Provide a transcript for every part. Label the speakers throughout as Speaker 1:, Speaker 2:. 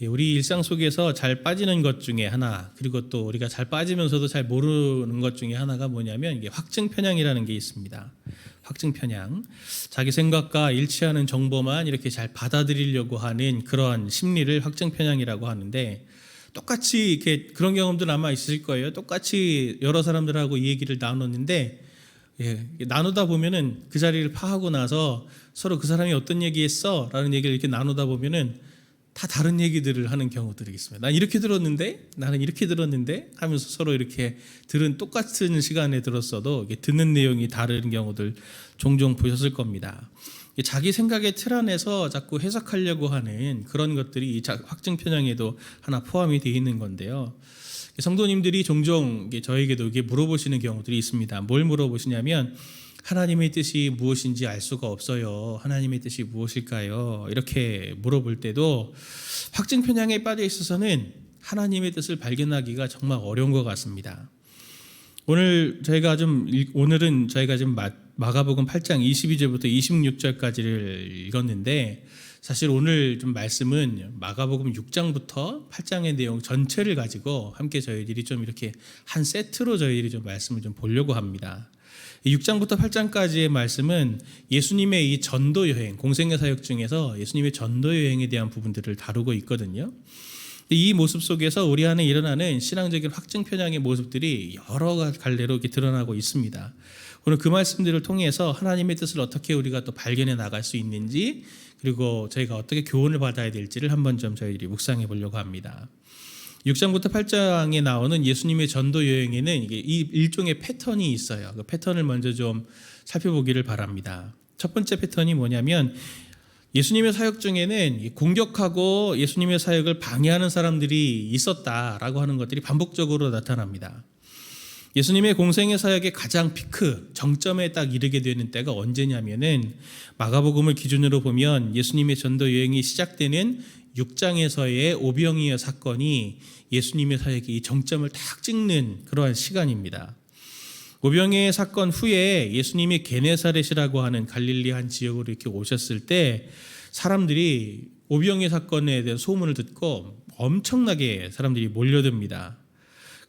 Speaker 1: 우리 일상 속에서 잘 빠지는 것 중에 하나, 그리고 또 우리가 잘 빠지면서도 잘 모르는 것 중에 하나가 뭐냐면 이게 확증 편향이라는 게 있습니다. 확증 편향. 자기 생각과 일치하는 정보만 이렇게 잘 받아들이려고 하는 그런 심리를 확증 편향이라고 하는데, 똑같이 이렇게 그런 경험들 아마 있을 거예요. 똑같이 여러 사람들하고 이 얘기를 나눴는데, 나누다 보면은 그 자리를 파하고 나서 서로 그 사람이 어떤 얘기했어? 라는 얘기를 이렇게 나누다 보면은 다 다른 얘기들을 하는 경우들이 있습니다. 난 이렇게 들었는데, 나는 이렇게 들었는데 하면서 서로 이렇게 들은 똑같은 시간에 들었어도 듣는 내용이 다른 경우들 종종 보셨을 겁니다. 자기 생각의 틀 안에서 자꾸 해석하려고 하는 그런 것들이 이 확증 편향에도 하나 포함이 되어 있는 건데요. 성도님들이 종종 저에게도 이게 물어보시는 경우들이 있습니다. 뭘 물어보시냐면, 하나님의 뜻이 무엇인지 알 수가 없어요. 하나님의 뜻이 무엇일까요? 이렇게 물어볼 때도 확증 편향에 빠져 있어서는 하나님의 뜻을 발견하기가 정말 어려운 것 같습니다. 오늘은 저희가 지금 마가복음 8장 22절부터 26절까지를 읽었는데, 사실 오늘 좀 말씀은 마가복음 6장부터 8장의 내용 전체를 가지고 함께 저희들이 좀 이렇게 한 세트로 저희들이 좀 말씀을 좀 보려고 합니다. 6장부터 8장까지의 말씀은 예수님의 이 전도 여행, 공생애 사역 중에서 예수님의 전도 여행에 대한 부분들을 다루고 있거든요. 이 모습 속에서 우리 안에 일어나는 신앙적인 확증 편향의 모습들이 여러 갈래로 이렇게 드러나고 있습니다. 오늘 그 말씀들을 통해서 하나님의 뜻을 어떻게 우리가 또 발견해 나갈 수 있는지, 그리고 저희가 어떻게 교훈을 받아야 될지를 한번 좀 저희들이 묵상해 보려고 합니다. 6장부터 8장에 나오는 예수님의 전도 여행에는 이게 일종의 패턴이 있어요. 그 패턴을 먼저 좀 살펴보기를 바랍니다. 첫 번째 패턴이 뭐냐면, 예수님의 사역 중에는 공격하고 예수님의 사역을 방해하는 사람들이 있었다라고 하는 것들이 반복적으로 나타납니다. 예수님의 공생의 사역의 가장 피크, 정점에 딱 이르게 되는 때가 언제냐면은, 마가복음을 기준으로 보면 예수님의 전도 여행이 시작되는 6장에서의 오병이어 사건이 예수님의 사역의 이 정점을 딱 찍는 그러한 시간입니다. 오병이어 사건 후에 예수님이 게네사렛이라고 하는 갈릴리 한 지역으로 이렇게 오셨을 때, 사람들이 오병이어 사건에 대한 소문을 듣고 엄청나게 사람들이 몰려듭니다.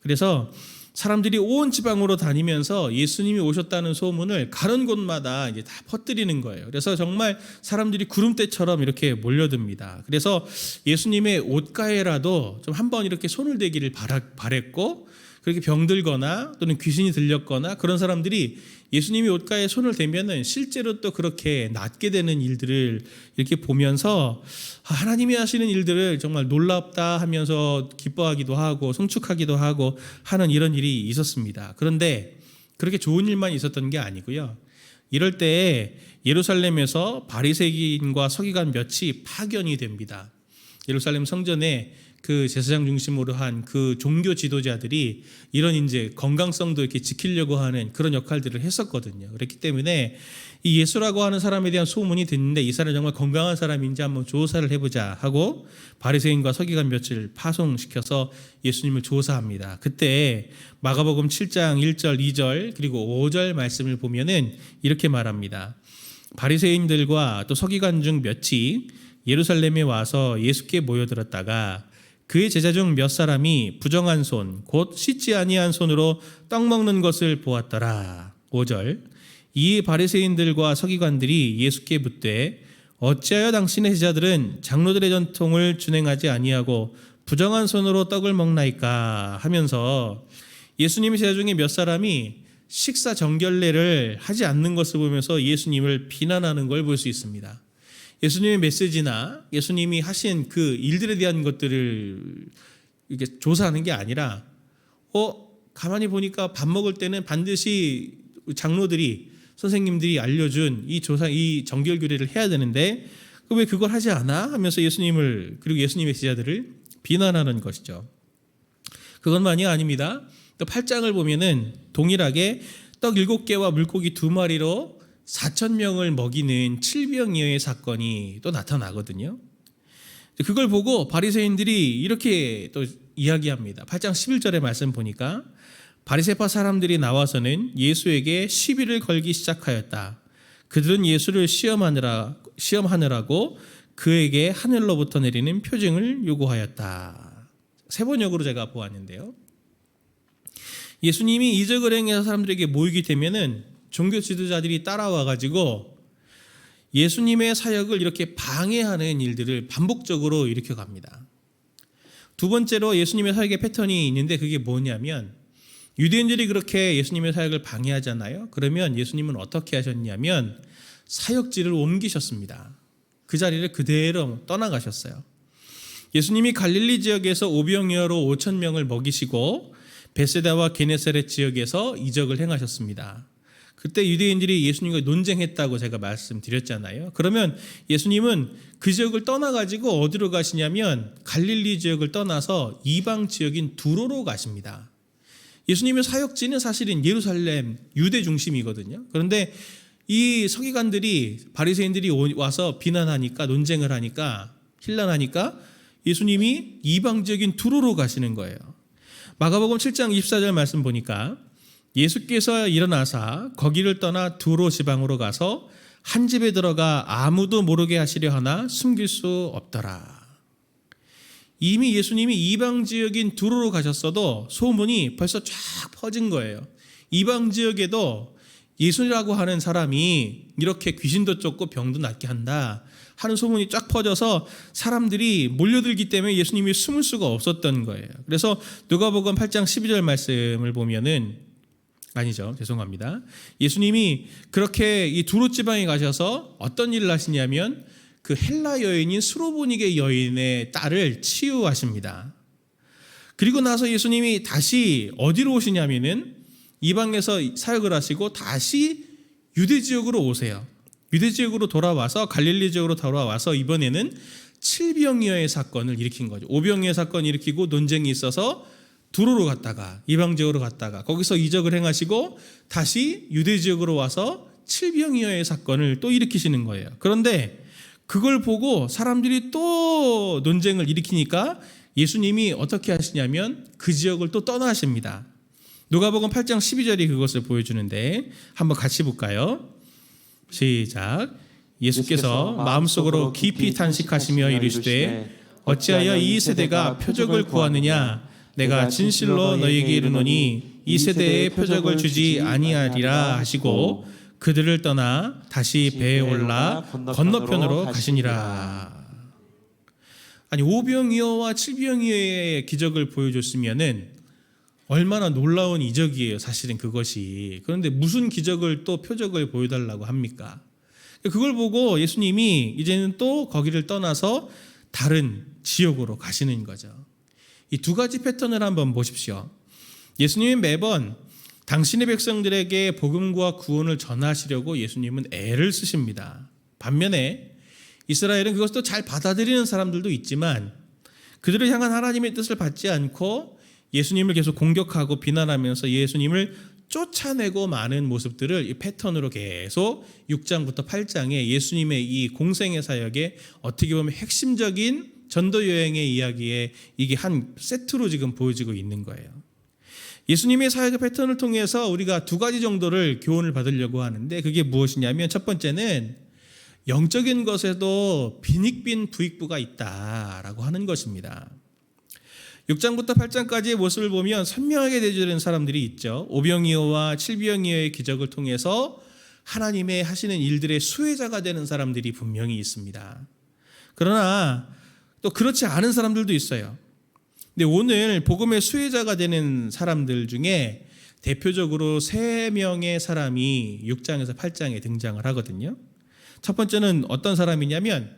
Speaker 1: 그래서 사람들이 온 지방으로 다니면서 예수님이 오셨다는 소문을 가는 곳마다 이제 다 퍼뜨리는 거예요. 그래서 정말 사람들이 구름대처럼 이렇게 몰려듭니다. 그래서 예수님의 옷가에라도 좀 한번 이렇게 손을 대기를 바랬고, 그렇게 병들거나 또는 귀신이 들렸거나 그런 사람들이 예수님이 옷가에 손을 대면은 실제로 또 그렇게 낫게 되는 일들을 이렇게 보면서 하나님이 하시는 일들을 정말 놀랍다 하면서 기뻐하기도 하고 송축하기도 하고 하는 이런 일이 있었습니다. 그런데 그렇게 좋은 일만 있었던 게 아니고요. 이럴 때 예루살렘에서 바리새인과 서기관 몇이 파견이 됩니다. 예루살렘 성전에 그 제사장 중심으로 한 그 종교 지도자들이 이런 이제 건강성도 이렇게 지키려고 하는 그런 역할들을 했었거든요. 그렇기 때문에 이 예수라고 하는 사람에 대한 소문이 듣는데, 이 사람이 정말 건강한 사람인지 한번 조사를 해보자 하고 바리새인과 서기관 몇을 파송시켜서 예수님을 조사합니다. 그때 마가복음 7장 1절, 2절 그리고 5절 말씀을 보면은 이렇게 말합니다. 바리새인들과 또 서기관 중 몇이 예루살렘에 와서 예수께 모여들었다가 그의 제자 중 몇 사람이 부정한 손, 곧 씻지 아니한 손으로 떡 먹는 것을 보았더라. 5절. 이 바리새인들과 서기관들이 예수께 묻되, 어찌하여 당신의 제자들은 장로들의 전통을 준행하지 아니하고 부정한 손으로 떡을 먹나이까 하면서 예수님의 제자 중에 몇 사람이 식사 정결례를 하지 않는 것을 보면서 예수님을 비난하는 걸 볼 수 있습니다. 예수님의 메시지나 예수님이 하신 그 일들에 대한 것들을 이렇게 조사하는 게 아니라, 가만히 보니까 밥 먹을 때는 반드시 장로들이, 선생님들이 알려준 이 정결 규례를 해야 되는데 왜 그걸 하지 않아? 하면서 예수님을, 그리고 예수님의 제자들을 비난하는 것이죠. 그것만이 아닙니다. 또 8장을 보면은 동일하게 떡 7개와 물고기 2마리로 4,000명을 먹이는 칠병이어의 사건이 또 나타나거든요. 그걸 보고 바리새인들이 이렇게 또 이야기합니다. 8장 11절의 말씀 보니까, 바리새파 사람들이 나와서는 예수에게 시비를 걸기 시작하였다. 그들은 예수를 시험하느라고 그에게 하늘로부터 내리는 표징을 요구하였다. 세 번역으로 제가 보았는데요. 예수님이 이적을 행해서 사람들에게 모이게 되면은 종교 지도자들이 따라와 가지고 예수님의 사역을 이렇게 방해하는 일들을 반복적으로 일으켜 갑니다. 두 번째로 예수님의 사역의 패턴이 있는데 그게 뭐냐면 유대인들이 그렇게 예수님의 사역을 방해하잖아요. 그러면 예수님은 어떻게 하셨냐면 사역지를 옮기셨습니다. 그 자리를 그대로 떠나가셨어요. 예수님이 갈릴리 지역에서 오병이어로 5천 명을 먹이시고 베세다와 게네사렛 지역에서 이적을 행하셨습니다. 그때 유대인들이 예수님과 논쟁했다고 제가 말씀드렸잖아요. 그러면 예수님은 그 지역을 떠나가지고 어디로 가시냐면 갈릴리 지역을 떠나서 이방 지역인 두로로 가십니다. 예수님의 사역지는 사실은 예루살렘 유대 중심이거든요. 그런데 이 서기관들이 바리새인들이 와서 비난하니까 논쟁을 하니까 혼란하니까 예수님이 이방 지역인 두로로 가시는 거예요. 마가복음 7장 24절 말씀 보니까 예수께서 일어나사 거기를 떠나 두로 지방으로 가서 한 집에 들어가 아무도 모르게 하시려 하나 숨길 수 없더라. 이미 예수님이 이방 지역인 두로로 가셨어도 소문이 벌써 쫙 퍼진 거예요. 이방 지역에도 예수라고 하는 사람이 이렇게 귀신도 쫓고 병도 낫게 한다 하는 소문이 쫙 퍼져서 사람들이 몰려들기 때문에 예수님이 숨을 수가 없었던 거예요. 그래서 누가복음 8장 12절 말씀을 보면은 아니죠. 죄송합니다. 예수님이 그렇게 이 두로 지방에 가셔서 어떤 일을 하시냐면 그 헬라 여인인 스로보니게 여인의 딸을 치유하십니다. 그리고 나서 예수님이 다시 어디로 오시냐면은 이방에서 사역을 하시고 다시 유대 지역으로 오세요. 유대 지역으로 돌아와서 갈릴리 지역으로 돌아와서 이번에는 칠병이어의 사건을 일으킨 거죠. 오병이어 사건을 일으키고 논쟁이 있어서 두로로 갔다가 이방 지역으로 갔다가 거기서 이적을 행하시고 다시 유대 지역으로 와서 칠병이어의 사건을 또 일으키시는 거예요. 그런데 그걸 보고 사람들이 또 논쟁을 일으키니까 예수님이 어떻게 하시냐면 그 지역을 또 떠나십니다. 누가복음 8장 12절이 그것을 보여주는데 한번 같이 볼까요? 시작. 예수께서 마음속으로 깊이 탄식하시며 이르시되 어찌하여 이 세대가 표적을 구하느냐? 내가 진실로 너희에게 이르노니 이 세대에 표적을 주지 아니하리라 하시고 그들을 떠나 다시 배에 올라 건너편으로 가시니라. 아니 오병이어와 칠병이어의 기적을 보여줬으면은 얼마나 놀라운 이적이에요. 사실은 그것이. 그런데 무슨 기적을 또 표적을 보여달라고 합니까? 그걸 보고 예수님이 이제는 또 거기를 떠나서 다른 지역으로 가시는 거죠. 이 두 가지 패턴을 한번 보십시오. 예수님은 매번 당신의 백성들에게 복음과 구원을 전하시려고 예수님은 애를 쓰십니다. 반면에 이스라엘은 그것도 잘 받아들이는 사람들도 있지만 그들을 향한 하나님의 뜻을 받지 않고 예수님을 계속 공격하고 비난하면서 예수님을 쫓아내고 마는 모습들을 이 패턴으로 계속 6장부터 8장에 예수님의 이 공생의 사역에 어떻게 보면 핵심적인 전도 여행의 이야기에 이게 한 세트로 지금 보여지고 있는 거예요. 예수님의 사역의 패턴을 통해서 우리가 두 가지 정도를 교훈을 받으려고 하는데 그게 무엇이냐면 첫 번째는 영적인 것에도 빈익빈 부익부가 있다라고 하는 것입니다. 6장부터 8장까지의 모습을 보면 선명하게 대조되는 사람들이 있죠. 오병이어와 칠병이어의 기적을 통해서 하나님의 하시는 일들의 수혜자가 되는 사람들이 분명히 있습니다. 그러나 또 그렇지 않은 사람들도 있어요. 근데 오늘 복음의 수혜자가 되는 사람들 중에 대표적으로 3명의 사람이 6장에서 8장에 등장을 하거든요. 첫 번째는 어떤 사람이냐면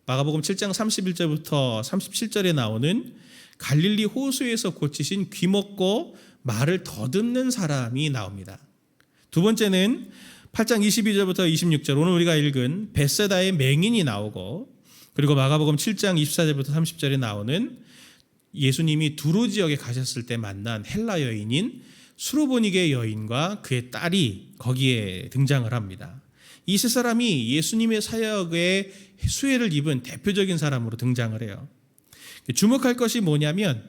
Speaker 1: 마가복음 7장 31절부터 37절에 나오는 갈릴리 호수에서 고치신 귀먹고 말을 더듬는 사람이 나옵니다. 두 번째는 8장 22절부터 26절 오늘 우리가 읽은 베세다의 맹인이 나오고 그리고 마가복음 7장 24절부터 30절에 나오는 예수님이 두로 지역에 가셨을 때 만난 헬라 여인인 수로보니게 여인과 그의 딸이 거기에 등장을 합니다. 이 세 사람이 예수님의 사역에 수혜를 입은 대표적인 사람으로 등장을 해요. 주목할 것이 뭐냐면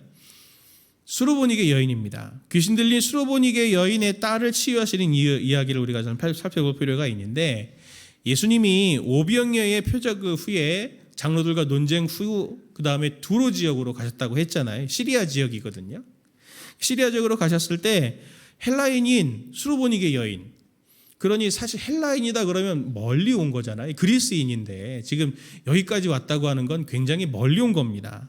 Speaker 1: 수로보니게 여인입니다. 귀신 들린 수로보니게 여인의 딸을 치유하시는 이야기를 우리가 좀 살펴볼 필요가 있는데 예수님이 오병이어의 표적 후에 장로들과 논쟁 후 그 다음에 두로 지역으로 가셨다고 했잖아요. 시리아 지역이거든요. 시리아 지역으로 가셨을 때 헬라인인 수로보니게 여인, 그러니 사실 헬라인이다 그러면 멀리 온 거잖아요. 그리스인인데 지금 여기까지 왔다고 하는 건 굉장히 멀리 온 겁니다.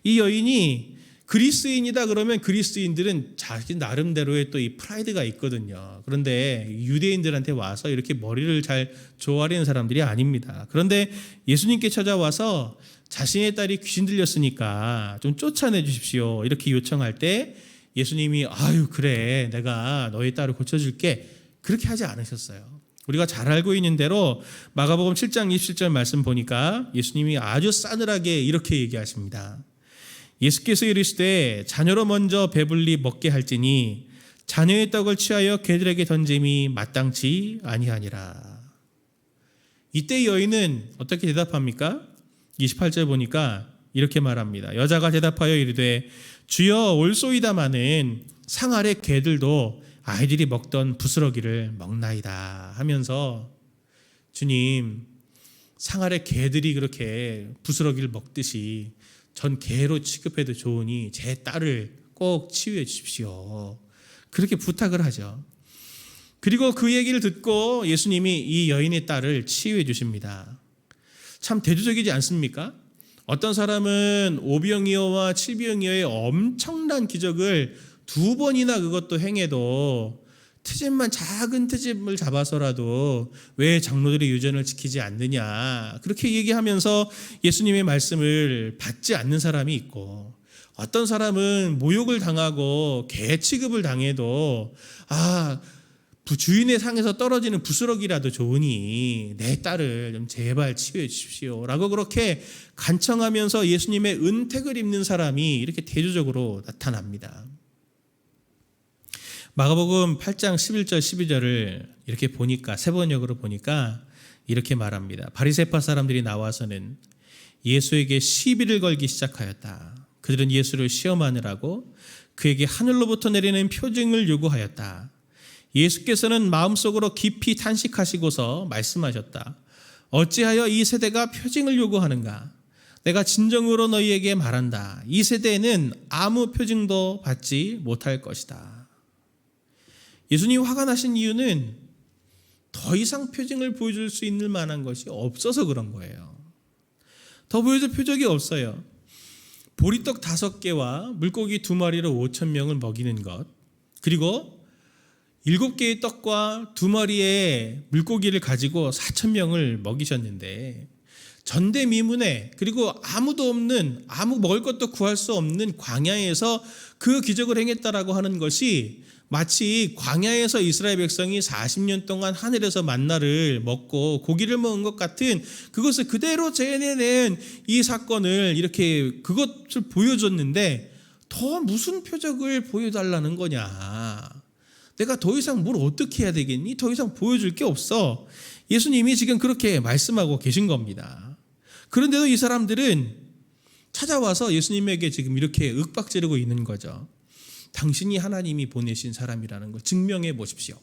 Speaker 1: 이 여인이 그리스인이다 그러면 그리스인들은 자기 나름대로의 또 이 프라이드가 있거든요. 그런데 유대인들한테 와서 이렇게 머리를 잘 조아리는 사람들이 아닙니다. 그런데 예수님께 찾아와서 자신의 딸이 귀신 들렸으니까 좀 쫓아내 주십시오 이렇게 요청할 때 예수님이 아유 그래 내가 너희 딸을 고쳐줄게 그렇게 하지 않으셨어요. 우리가 잘 알고 있는 대로 마가복음 7장 27절 말씀 보니까 예수님이 아주 싸늘하게 이렇게 얘기하십니다. 예수께서 이르시되 자녀로 먼저 배불리 먹게 할지니 자녀의 떡을 취하여 개들에게 던짐이 마땅치 아니하니라. 이때 여인은 어떻게 대답합니까? 28절 보니까 이렇게 말합니다. 여자가 대답하여 이르되 주여 올소이다마는 상 아래 개들도 아이들이 먹던 부스러기를 먹나이다 하면서 주님 상 아래 개들이 그렇게 부스러기를 먹듯이 전 개로 취급해도 좋으니 제 딸을 꼭 치유해 주십시오. 그렇게 부탁을 하죠. 그리고 그 얘기를 듣고 예수님이 이 여인의 딸을 치유해 주십니다. 참 대조적이지 않습니까? 어떤 사람은 오병이어와 칠병이어의 엄청난 기적을 2번이나 그것도 행해도 트집만 작은 트집을 잡아서라도 왜 장로들의 유전을 지키지 않느냐 그렇게 얘기하면서 예수님의 말씀을 받지 않는 사람이 있고, 어떤 사람은 모욕을 당하고 개 취급을 당해도 주인의 상에서 떨어지는 부스러기라도 좋으니 내 딸을 좀 제발 치유해 주십시오 라고 그렇게 간청하면서 예수님의 은택을 입는 사람이 이렇게 대조적으로 나타납니다. 마가복음 8장 11절 12절을 이렇게 보니까 세번역으로 보니까 이렇게 말합니다. 바리새파 사람들이 나와서는 예수에게 시비를 걸기 시작하였다. 그들은 예수를 시험하느라고 그에게 하늘로부터 내리는 표징을 요구하였다. 예수께서는 마음속으로 깊이 탄식하시고서 말씀하셨다. 어찌하여 이 세대가 표징을 요구하는가? 내가 진정으로 너희에게 말한다. 이 세대에는 아무 표징도 받지 못할 것이다. 예수님이 화가 나신 이유는 더 이상 표징을 보여줄 수 있는 만한 것이 없어서 그런 거예요. 더 보여줄 표적이 없어요. 보리떡 5개와 물고기 2마리로 5,000명을 먹이는 것, 그리고 7개의 떡과 2마리의 물고기를 가지고 4,000명을 먹이셨는데 전대미문에, 그리고 아무도 없는, 아무 먹을 것도 구할 수 없는 광야에서 그 기적을 행했다라고 하는 것이 마치 광야에서 이스라엘 백성이 40년 동안 하늘에서 만나를 먹고 고기를 먹은 것 같은, 그것을 그대로 재현해낸 이 사건을 이렇게 그것을 보여줬는데 더 무슨 표적을 보여달라는 거냐? 내가 더 이상 뭘 어떻게 해야 되겠니? 더 이상 보여줄 게 없어. 예수님이 지금 그렇게 말씀하고 계신 겁니다. 그런데도 이 사람들은 찾아와서 예수님에게 지금 이렇게 윽박지르고 있는 거죠. 당신이 하나님이 보내신 사람이라는 걸 증명해 보십시오.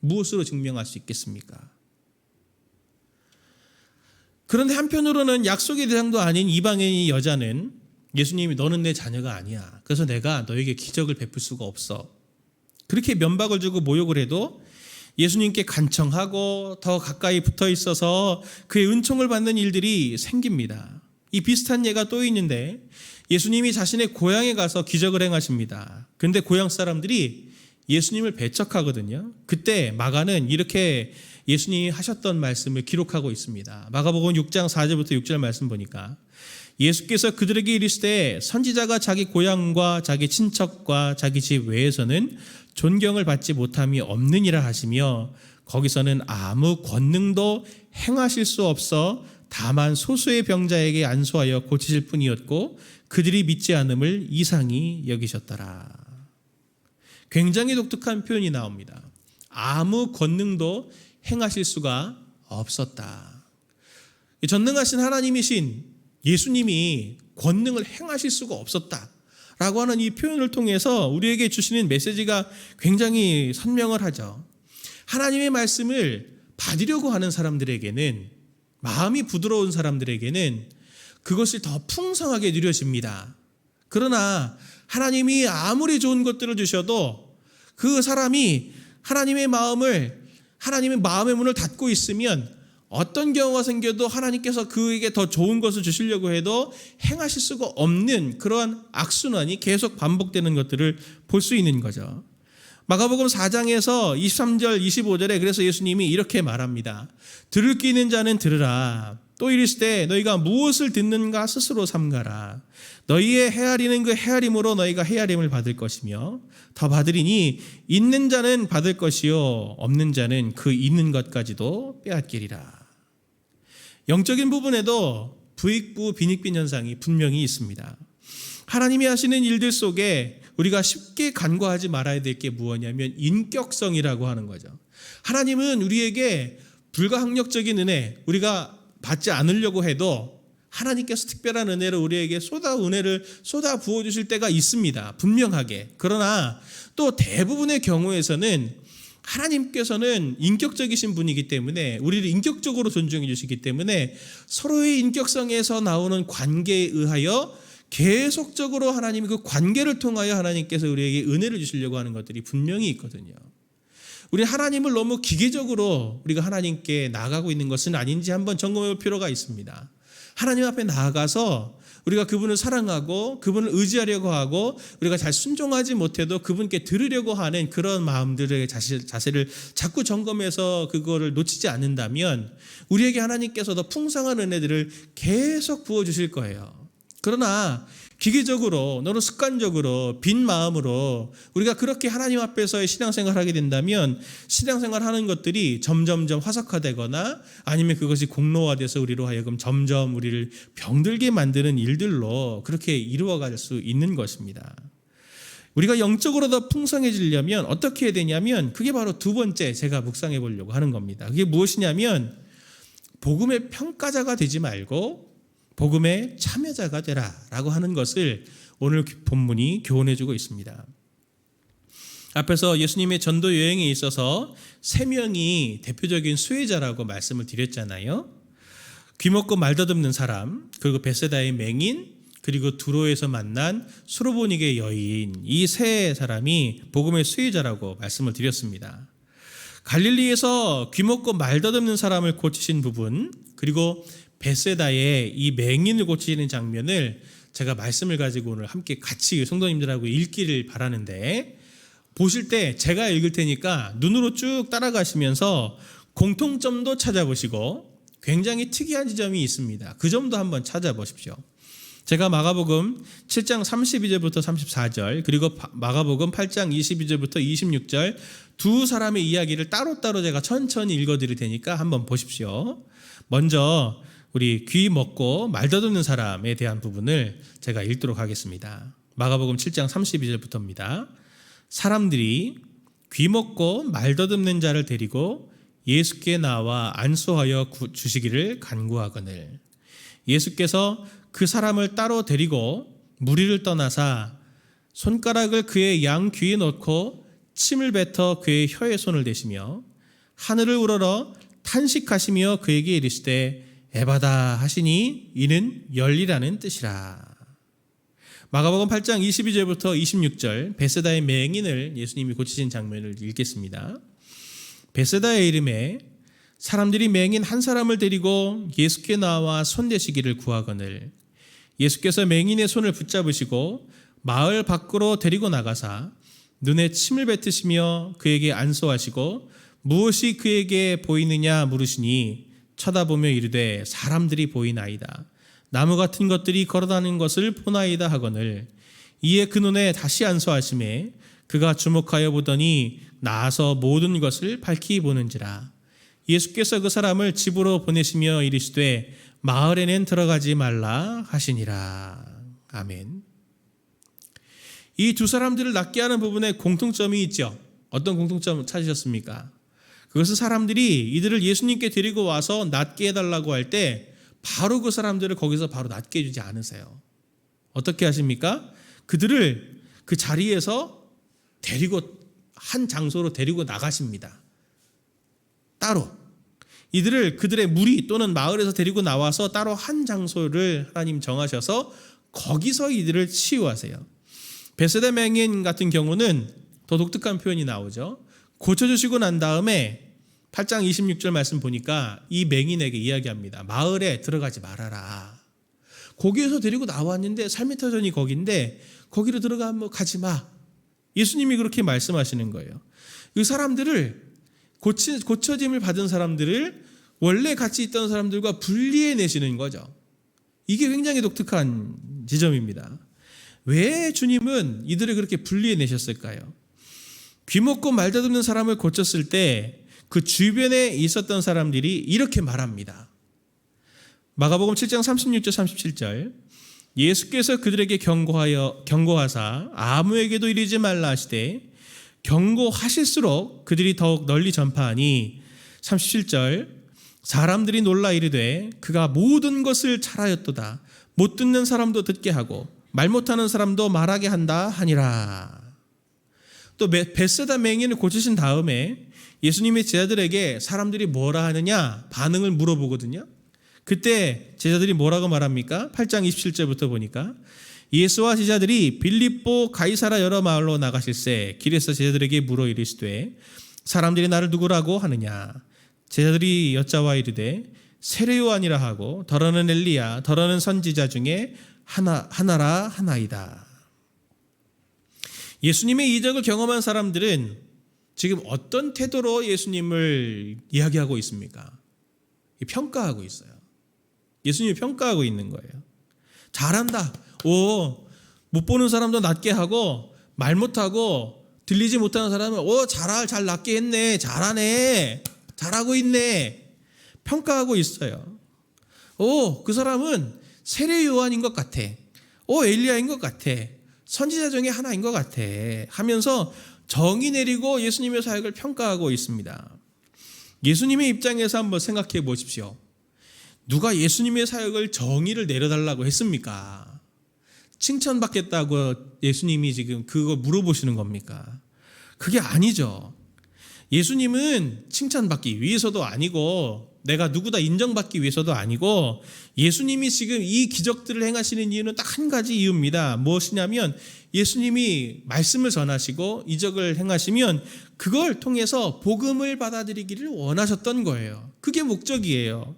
Speaker 1: 무엇으로 증명할 수 있겠습니까? 그런데 한편으로는 약속의 대상도 아닌 이방인의 여자는 예수님이 너는 내 자녀가 아니야. 그래서 내가 너에게 기적을 베풀 수가 없어. 그렇게 면박을 주고 모욕을 해도 예수님께 간청하고 더 가까이 붙어 있어서 그의 은총을 받는 일들이 생깁니다. 이 비슷한 예가 또 있는데 예수님이 자신의 고향에 가서 기적을 행하십니다. 그런데 고향 사람들이 예수님을 배척하거든요. 그때 마가는 이렇게 예수님이 하셨던 말씀을 기록하고 있습니다. 마가복음 6장 4절부터 6절 말씀 보니까 예수께서 그들에게 이르시되 선지자가 자기 고향과 자기 친척과 자기 집 외에서는 존경을 받지 못함이 없느니라 하시며 거기서는 아무 권능도 행하실 수 없어 다만 소수의 병자에게 안수하여 고치실 뿐이었고 그들이 믿지 않음을 이상히 여기셨더라. 굉장히 독특한 표현이 나옵니다. 아무 권능도 행하실 수가 없었다. 전능하신 하나님이신 예수님이 권능을 행하실 수가 없었다 라고 하는 이 표현을 통해서 우리에게 주시는 메시지가 굉장히 선명을 하죠. 하나님의 말씀을 받으려고 하는 사람들에게는 마음이 부드러운 사람들에게는 그것이 더 풍성하게 누려집니다. 그러나 하나님이 아무리 좋은 것들을 주셔도 그 사람이 하나님의 마음의 문을 닫고 있으면 어떤 경우가 생겨도 하나님께서 그에게 더 좋은 것을 주시려고 해도 행하실 수가 없는 그러한 악순환이 계속 반복되는 것들을 볼 수 있는 거죠. 마가복음 4장에서 23절 25절에 그래서 예수님이 이렇게 말합니다. 들을 귀 있는 자는 들으라. 또 이르시되 너희가 무엇을 듣는가 스스로 삼가라. 너희의 헤아리는 그 헤아림으로 너희가 헤아림을 받을 것이며 더 받으리니 있는 자는 받을 것이요 없는 자는 그 있는 것까지도 빼앗기리라. 영적인 부분에도 부익부 빈익빈 현상이 분명히 있습니다. 하나님이 하시는 일들 속에 우리가 쉽게 간과하지 말아야 될 게 무엇이냐면 인격성이라고 하는 거죠. 하나님은 우리에게 불가항력적인 은혜, 우리가 받지 않으려고 해도 하나님께서 특별한 은혜를 우리에게 은혜를 쏟아 부어주실 때가 있습니다. 분명하게. 그러나 또 대부분의 경우에서는 하나님께서는 인격적이신 분이기 때문에 우리를 인격적으로 존중해 주시기 때문에 서로의 인격성에서 나오는 관계에 의하여 계속적으로 하나님이 그 관계를 통하여 하나님께서 우리에게 은혜를 주시려고 하는 것들이 분명히 있거든요. 우리 하나님을 너무 기계적으로 우리가 하나님께 나아가고 있는 것은 아닌지 한번 점검해 볼 필요가 있습니다. 하나님 앞에 나아가서 우리가 그분을 사랑하고 그분을 의지하려고 하고 우리가 잘 순종하지 못해도 그분께 들으려고 하는 그런 마음들의 자세를 자꾸 점검해서 그거를 놓치지 않는다면 우리에게 하나님께서 더 풍성한 은혜들을 계속 부어주실 거예요. 그러나 기계적으로 너는 습관적으로 빈 마음으로 우리가 그렇게 하나님 앞에서의 신앙생활을 하게 된다면 신앙생활하는 것들이 점점점 화석화되거나 아니면 그것이 공로화돼서 우리로 하여금 점점 우리를 병들게 만드는 일들로 그렇게 이루어갈 수 있는 것입니다. 우리가 영적으로 더 풍성해지려면 어떻게 해야 되냐면 그게 바로 두 번째 제가 묵상해 보려고 하는 겁니다. 그게 무엇이냐면 복음의 평가자가 되지 말고 복음의 참여자가 되라라고 하는 것을 오늘 본문이 교훈해주고 있습니다. 앞에서 예수님의 전도 여행에 있어서 3명이 대표적인 수혜자라고 말씀을 드렸잖아요. 귀먹고 말더듬는 사람, 그리고 베세다의 맹인, 그리고 두로에서 만난 수로보닉의 여인, 이 세 사람이 복음의 수혜자라고 말씀을 드렸습니다. 갈릴리에서 귀먹고 말더듬는 사람을 고치신 부분, 그리고 베세다의 이 맹인을 고치는 장면을 제가 말씀을 가지고 오늘 함께 같이 성도님들하고 읽기를 바라는데 보실 때 제가 읽을 테니까 눈으로 쭉 따라가시면서 공통점도 찾아보시고 굉장히 특이한 지점이 있습니다. 그 점도 한번 찾아보십시오. 제가 마가복음 7장 32절부터 34절 그리고 마가복음 8장 22절부터 26절 두 사람의 이야기를 따로따로 제가 천천히 읽어드릴 테니까 한번 보십시오. 먼저 우리 귀 먹고 말더듬는 사람에 대한 부분을 제가 읽도록 하겠습니다. 마가복음 7장 32절부터입니다. 사람들이 귀 먹고 말더듬는 자를 데리고 예수께 나와 안수하여 주시기를 간구하거늘 예수께서 그 사람을 따로 데리고 무리를 떠나사 손가락을 그의 양 귀에 넣고 침을 뱉어 그의 혀에 손을 대시며 하늘을 우러러 탄식하시며 그에게 이르시되 에바다 하시니 이는 열리라는 뜻이라. 마가복음 8장 22절부터 26절 베세다의 맹인을 예수님이 고치신 장면을 읽겠습니다. 베세다의 이름에 사람들이 맹인 한 사람을 데리고 예수께 나와 손대시기를 구하거늘 예수께서 맹인의 손을 붙잡으시고 마을 밖으로 데리고 나가사 눈에 침을 뱉으시며 그에게 안수하시고 무엇이 그에게 보이느냐 물으시니 쳐다보며 이르되 사람들이 보이나이다. 나무 같은 것들이 걸어다니는 것을 보나이다 하거늘 이에 그 눈에 다시 안수하심에 그가 주목하여 보더니 나아서 모든 것을 밝히 보는지라. 예수께서 그 사람을 집으로 보내시며 이르시되 마을에는 들어가지 말라 하시니라. 아멘. 이 두 사람들을 낫게 하는 부분에 공통점이 있죠. 어떤 공통점 찾으셨습니까? 그것은 사람들이 이들을 예수님께 데리고 와서 낫게 해달라고 할 때 바로 그 사람들을 거기서 바로 낫게 해주지 않으세요. 어떻게 하십니까? 그들을 그 자리에서 한 장소로 데리고 나가십니다. 따로. 이들을 그들의 무리 또는 마을에서 데리고 나와서 따로 한 장소를 하나님 정하셔서 거기서 이들을 치유하세요. 베세다 맹인 같은 경우는 더 독특한 표현이 나오죠. 고쳐주시고 난 다음에 8장 26절 말씀 보니까 이 맹인에게 이야기합니다. 마을에 들어가지 말아라. 거기에서 데리고 나왔는데 삶의 터전이 거긴데 거기로 들어가면 가지 마. 예수님이 그렇게 말씀하시는 거예요. 그 사람들을 고쳐짐을 받은 사람들을 원래 같이 있던 사람들과 분리해 내시는 거죠. 이게 굉장히 독특한 지점입니다. 왜 주님은 이들을 그렇게 분리해 내셨을까요? 귀먹고 말다듬는 사람을 고쳤을 때 그 주변에 있었던 사람들이 이렇게 말합니다. 마가복음 7장 36절 37절 예수께서 그들에게 경고하사 아무에게도 이르지 말라 하시되 경고하실수록 그들이 더욱 널리 전파하니 37절 사람들이 놀라 이르되 그가 모든 것을 잘하였도다. 못 듣는 사람도 듣게 하고 말 못하는 사람도 말하게 한다 하니라. 또 베세다 맹인을 고치신 다음에 예수님의 제자들에게 사람들이 뭐라 하느냐 반응을 물어보거든요. 그때 제자들이 뭐라고 말합니까? 8장 27절부터 보니까 예수와 제자들이 빌립보 가이사라 여러 마을로 나가실새 길에서 제자들에게 물어 이르시되 사람들이 나를 누구라고 하느냐? 제자들이 여짜와 이르되 세례 요한이라 하고 더러는 엘리야 더러는 선지자 중에 하나라 하나이다. 예수님의 이적을 경험한 사람들은 지금 어떤 태도로 예수님을 이야기하고 있습니까? 평가하고 있어요. 예수님이 평가하고 있는 거예요. 잘한다. 못 보는 사람도 낫게 하고 말 못하고 들리지 못하는 사람은 잘 낫게 했네. 잘하네. 잘하고 있네. 평가하고 있어요. 그 사람은 세례 요한인 것 같아. 엘리야인 것 같아. 선지자 중에 하나인 것 같아. 하면서 정의 내리고 예수님의 사역을 평가하고 있습니다. 예수님의 입장에서 한번 생각해 보십시오. 누가 예수님의 사역을 정의를 내려달라고 했습니까? 칭찬받겠다고 예수님이 지금 그거 물어보시는 겁니까? 그게 아니죠. 예수님은 칭찬받기 위해서도 아니고 내가 누구다 인정받기 위해서도 아니고 예수님이 지금 이 기적들을 행하시는 이유는 딱 한 가지 이유입니다. 무엇이냐면 예수님이 말씀을 전하시고 이적을 행하시면 그걸 통해서 복음을 받아들이기를 원하셨던 거예요. 그게 목적이에요.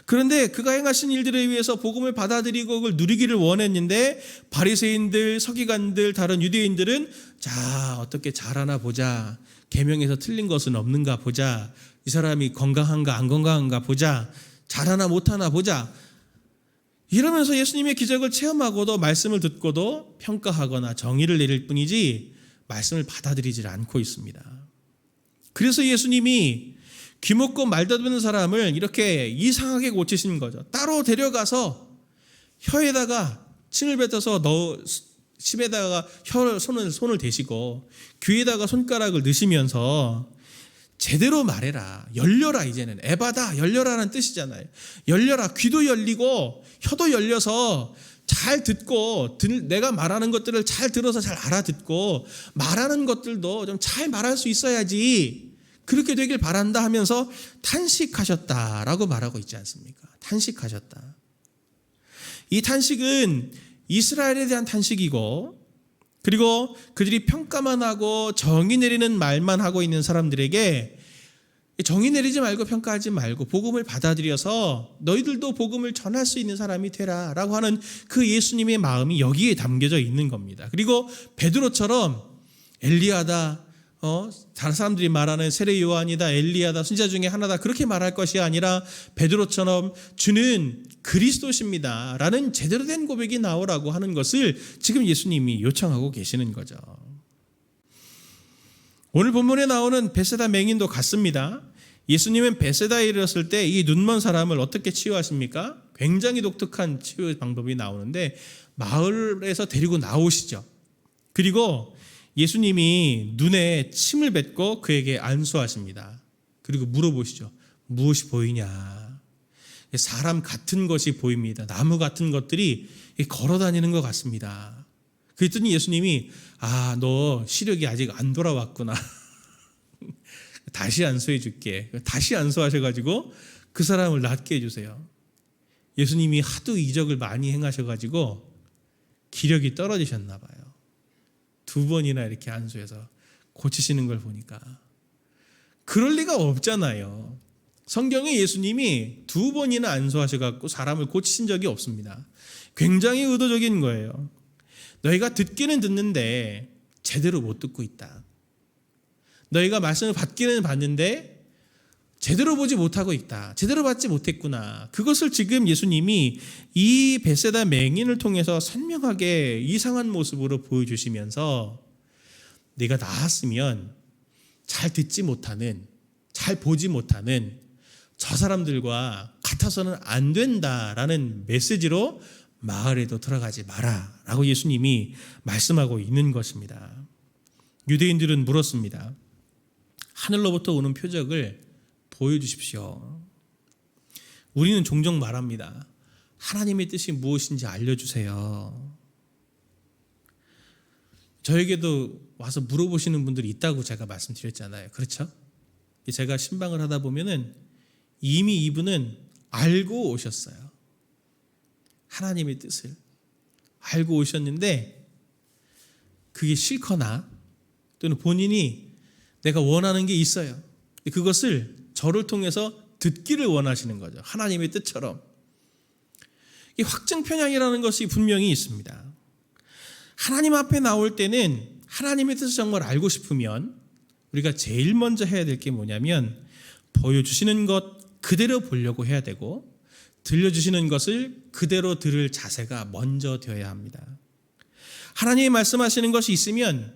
Speaker 1: 그런데 그가 행하신 일들에 의해서 복음을 받아들이고 그걸 누리기를 원했는데 바리새인들, 서기관들, 다른 유대인들은 자 어떻게 잘하나 보자. 계명에서 틀린 것은 없는가 보자. 이 사람이 건강한가 안 건강한가 보자. 잘하나 못하나 보자. 이러면서 예수님의 기적을 체험하고도 말씀을 듣고도 평가하거나 정의를 내릴 뿐이지 말씀을 받아들이질 않고 있습니다. 그래서 예수님이 귀먹고 말다듬는 사람을 이렇게 이상하게 고치신 거죠. 따로 데려가서 혀에다가 침을 뱉어서 침에다가 손을 대시고 귀에다가 손가락을 넣으시면서 제대로 말해라. 열려라 이제는. 에바다 열려라라는 뜻이잖아요. 열려라. 귀도 열리고 혀도 열려서 잘 듣고 내가 말하는 것들을 잘 들어서 잘 알아듣고 말하는 것들도 좀 잘 말할 수 있어야지. 그렇게 되길 바란다 하면서 탄식하셨다라고 말하고 있지 않습니까? 탄식하셨다. 이 탄식은 이스라엘에 대한 탄식이고 그리고 그들이 평가만 하고 정의 내리는 말만 하고 있는 사람들에게 정의 내리지 말고 평가하지 말고 복음을 받아들여서 너희들도 복음을 전할 수 있는 사람이 되라 라고 하는 그 예수님의 마음이 여기에 담겨져 있는 겁니다. 그리고 베드로처럼 엘리야다 다른 사람들이 말하는 세례 요한이다 엘리야다 선지자 중에 하나다 그렇게 말할 것이 아니라 베드로처럼 주는 그리스도십니다 라는 제대로 된 고백이 나오라고 하는 것을 지금 예수님이 요청하고 계시는 거죠. 오늘 본문에 나오는 베세다 맹인도 같습니다. 예수님은 베세다에 이르렀을 때 이 눈먼 사람을 어떻게 치유하십니까? 굉장히 독특한 치유 방법이 나오는데 마을에서 데리고 나오시죠. 그리고 예수님이 눈에 침을 뱉고 그에게 안수하십니다. 그리고 물어보시죠. 무엇이 보이냐? 사람 같은 것이 보입니다. 나무 같은 것들이 걸어다니는 것 같습니다. 그랬더니 예수님이 너 시력이 아직 안 돌아왔구나. 다시 안수해 줄게. 다시 안수하셔가지고 그 사람을 낫게 해주세요. 예수님이 하도 이적을 많이 행하셔가지고 기력이 떨어지셨나 봐요. 2번이나 이렇게 안수해서 고치시는 걸 보니까. 그럴 리가 없잖아요. 성경에 예수님이 2번이나 안수하셔갖고 사람을 고치신 적이 없습니다. 굉장히 의도적인 거예요. 너희가 듣기는 듣는데 제대로 못 듣고 있다. 너희가 말씀을 받기는 받는데 제대로 보지 못하고 있다. 제대로 받지 못했구나. 그것을 지금 예수님이 이 벳세다 맹인을 통해서 선명하게 이상한 모습으로 보여주시면서 네가 나았으면 잘 듣지 못하는, 잘 보지 못하는 저 사람들과 같아서는 안 된다라는 메시지로 마을에도 들어가지 마라 라고 예수님이 말씀하고 있는 것입니다. 유대인들은 물었습니다. 하늘로부터 오는 표적을 보여주십시오. 우리는 종종 말합니다. 하나님의 뜻이 무엇인지 알려주세요. 저에게도 와서 물어보시는 분들이 있다고 제가 말씀드렸잖아요. 그렇죠? 제가 신방을 하다 보면은 이미 이분은 알고 오셨어요. 하나님의 뜻을 알고 오셨는데 그게 싫거나 또는 본인이 내가 원하는 게 있어요. 그것을 저를 통해서 듣기를 원하시는 거죠. 하나님의 뜻처럼. 이 확증 편향이라는 것이 분명히 있습니다. 하나님 앞에 나올 때는 하나님의 뜻을 정말 알고 싶으면 우리가 제일 먼저 해야 될 게 뭐냐면 보여주시는 것 그대로 보려고 해야 되고 들려주시는 것을 그대로 들을 자세가 먼저 되어야 합니다. 하나님이 말씀하시는 것이 있으면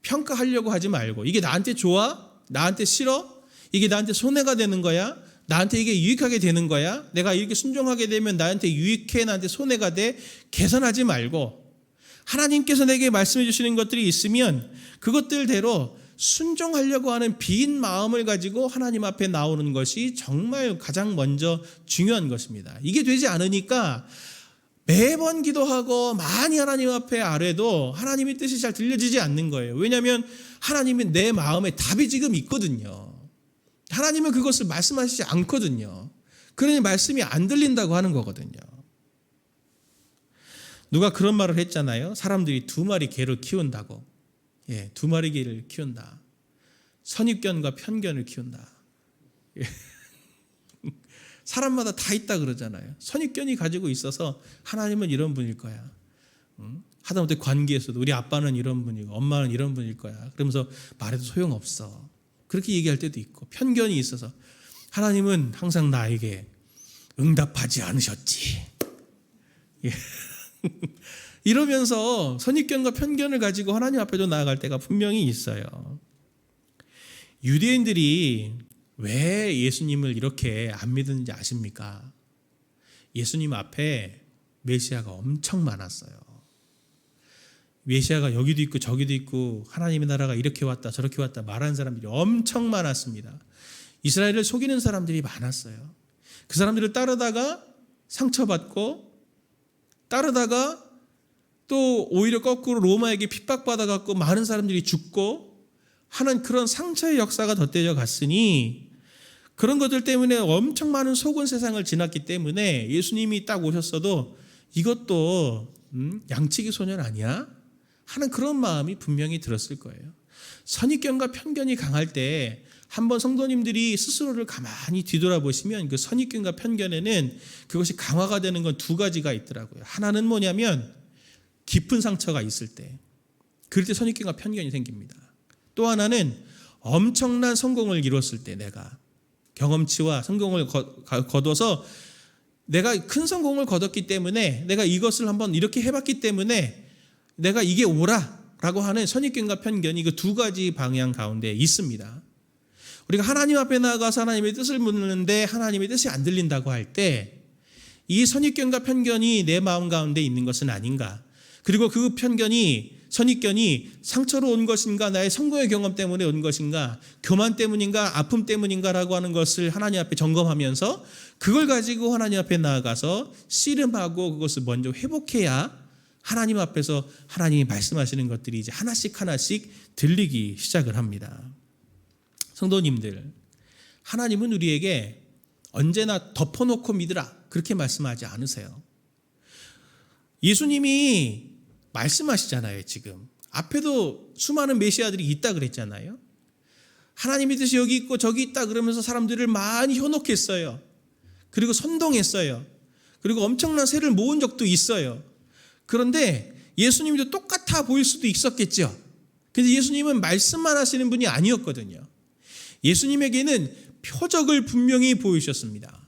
Speaker 1: 평가하려고 하지 말고 이게 나한테 좋아? 나한테 싫어? 이게 나한테 손해가 되는 거야? 나한테 이게 유익하게 되는 거야? 내가 이렇게 순종하게 되면 나한테 유익해? 나한테 손해가 돼? 계산하지 말고 하나님께서 내게 말씀해 주시는 것들이 있으면 그것들대로 순종하려고 하는 빈 마음을 가지고 하나님 앞에 나오는 것이 정말 가장 먼저 중요한 것입니다. 이게 되지 않으니까 매번 기도하고 많이 하나님 앞에 아뢰도 하나님의 뜻이 잘 들려지지 않는 거예요. 왜냐하면 하나님은 내 마음에 답이 지금 있거든요. 하나님은 그것을 말씀하시지 않거든요. 그러니 말씀이 안 들린다고 하는 거거든요. 누가 그런 말을 했잖아요. 사람들이 2마리 개를 키운다고. 2마리 개를 키운다. 선입견과 편견을 키운다. 사람마다 다 있다 그러잖아요. 선입견이 가지고 있어서 하나님은 이런 분일 거야. 하다못해 관계에서도 우리 아빠는 이런 분이고 엄마는 이런 분일 거야. 그러면서 말해도 소용없어. 그렇게 얘기할 때도 있고 편견이 있어서 하나님은 항상 나에게 응답하지 않으셨지. 이러면서 선입견과 편견을 가지고 하나님 앞에도 나아갈 때가 분명히 있어요. 유대인들이 왜 예수님을 이렇게 안 믿는지 아십니까? 예수님 앞에 메시아가 엄청 많았어요. 메시아가 여기도 있고 저기도 있고 하나님의 나라가 이렇게 왔다 저렇게 왔다 말하는 사람들이 엄청 많았습니다. 이스라엘을 속이는 사람들이 많았어요. 그 사람들을 따르다가 상처받고 따르다가 또 오히려 거꾸로 로마에게 핍박받아갖고 많은 사람들이 죽고 하는 그런 상처의 역사가 덧대져 갔으니 그런 것들 때문에 엄청 많은 속은 세상을 지났기 때문에 예수님이 딱 오셨어도 이것도 양치기 소년 아니야? 하는 그런 마음이 분명히 들었을 거예요. 선입견과 편견이 강할 때 한번 성도님들이 스스로를 가만히 뒤돌아보시면 그 선입견과 편견에는 그것이 강화가 되는 건 2가지가 있더라고요. 하나는 뭐냐면 깊은 상처가 있을 때 그럴 때 선입견과 편견이 생깁니다. 또 하나는 엄청난 성공을 이뤘을 때 내가 경험치와 성공을 거둬서 내가 큰 성공을 거뒀기 때문에 내가 이것을 한번 이렇게 해봤기 때문에 내가 이게 옳아라고 하는 선입견과 편견이 그 2가지 방향 가운데 있습니다. 우리가 하나님 앞에 나가서 하나님의 뜻을 묻는데 하나님의 뜻이 안 들린다고 할 때 이 선입견과 편견이 내 마음 가운데 있는 것은 아닌가? 그리고 그 편견이 선입견이 상처로 온 것인가 나의 성공의 경험 때문에 온 것인가 교만 때문인가 아픔 때문인가라고 하는 것을 하나님 앞에 점검하면서 그걸 가지고 하나님 앞에 나아가서 씨름하고 그것을 먼저 회복해야 하나님 앞에서 하나님이 말씀하시는 것들이 이제 하나씩 들리기 시작을 합니다. 성도님들, 하나님은 우리에게 언제나 덮어놓고 믿으라 그렇게 말씀하지 않으세요. 예수님이 말씀하시잖아요. 지금 앞에도 수많은 메시아들이 있다 그랬잖아요. 하나님의 뜻이 여기 있고 저기 있다 그러면서 사람들을 많이 현혹했어요. 그리고 선동했어요. 그리고 엄청난 세를 모은 적도 있어요. 그런데 예수님도 똑같아 보일 수도 있었겠죠. 근데 예수님은 말씀만 하시는 분이 아니었거든요. 예수님에게는 표적을 분명히 보이셨습니다.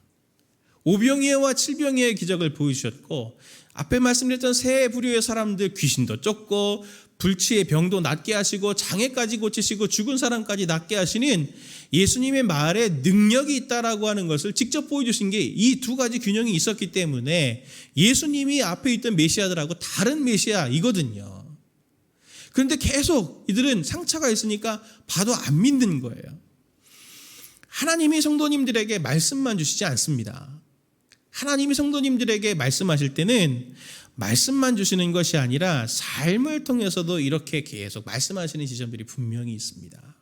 Speaker 1: 오병이어와 칠병이어의 기적을 보이셨고, 앞에 말씀드렸던 세 부류의 사람들, 귀신도 쫓고 불치의 병도 낫게 하시고 장애까지 고치시고 죽은 사람까지 낫게 하시는 예수님의 말에 능력이 있다라고 하는 것을 직접 보여주신 게 이 두 가지 균형이 있었기 때문에 예수님이 앞에 있던 메시아들하고 다른 메시아이거든요. 그런데 계속 이들은 상처가 있으니까 봐도 안 믿는 거예요. 하나님이 성도님들에게 말씀만 주시지 않습니다. 하나님이 성도님들에게 말씀하실 때는 말씀만 주시는 것이 아니라 삶을 통해서도 이렇게 계속 말씀하시는 지점들이 분명히 있습니다.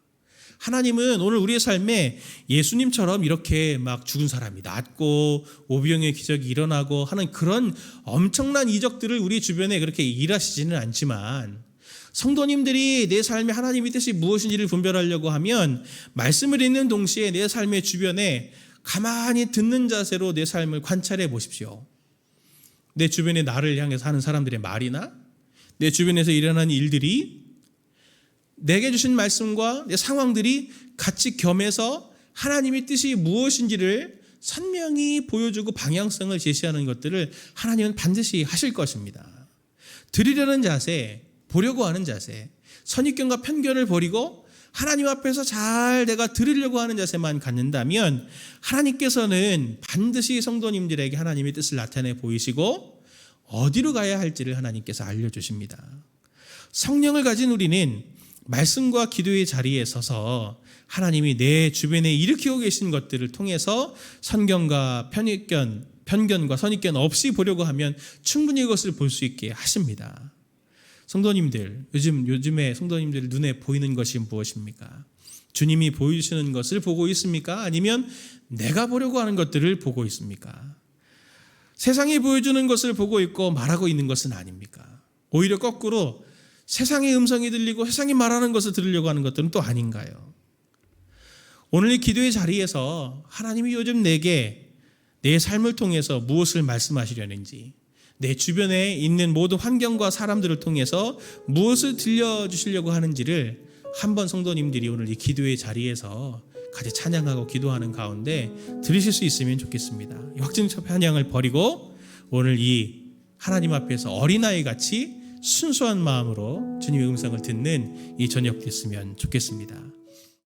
Speaker 1: 하나님은 오늘 우리의 삶에 예수님처럼 이렇게 막 죽은 사람이 낫고 오병이어의 기적이 일어나고 하는 그런 엄청난 이적들을 우리 주변에 그렇게 일하시지는 않지만, 성도님들이 내 삶에 하나님의 뜻이 무엇인지를 분별하려고 하면 말씀을 읽는 동시에 내 삶의 주변에 가만히 듣는 자세로 내 삶을 관찰해 보십시오. 내 주변에 나를 향해서 하는 사람들의 말이나 내 주변에서 일어나는 일들이 내게 주신 말씀과 내 상황들이 같이 겸해서 하나님의 뜻이 무엇인지를 선명히 보여주고 방향성을 제시하는 것들을 하나님은 반드시 하실 것입니다. 들으려는 자세, 보려고 하는 자세, 선입견과 편견을 버리고 하나님 앞에서 잘 내가 들으려고 하는 자세만 갖는다면 하나님께서는 반드시 성도님들에게 하나님의 뜻을 나타내 보이시고 어디로 가야 할지를 하나님께서 알려주십니다. 성령을 가진 우리는 말씀과 기도의 자리에 서서 하나님이 내 주변에 일으키고 계신 것들을 통해서 선견과 편견과 선입견 없이 보려고 하면 충분히 그것을 볼 수 있게 하십니다. 성도님들, 요즘에 성도님들 눈에 보이는 것이 무엇입니까? 주님이 보여주시는 것을 보고 있습니까? 아니면 내가 보려고 하는 것들을 보고 있습니까? 세상이 보여주는 것을 보고 있고 말하고 있는 것은 아닙니까? 오히려 거꾸로 세상의 음성이 들리고 세상이 말하는 것을 들으려고 하는 것들은 또 아닌가요? 오늘 이 기도의 자리에서 하나님이 요즘 내게 내 삶을 통해서 무엇을 말씀하시려는지, 내 주변에 있는 모든 환경과 사람들을 통해서 무엇을 들려주시려고 하는지를 한번 성도님들이 오늘 이 기도의 자리에서 같이 찬양하고 기도하는 가운데 들으실 수 있으면 좋겠습니다. 확증적 찬양을 버리고 오늘 이 하나님 앞에서 어린아이 같이 순수한 마음으로 주님의 음성을 듣는 이 저녁 됐으면 좋겠습니다.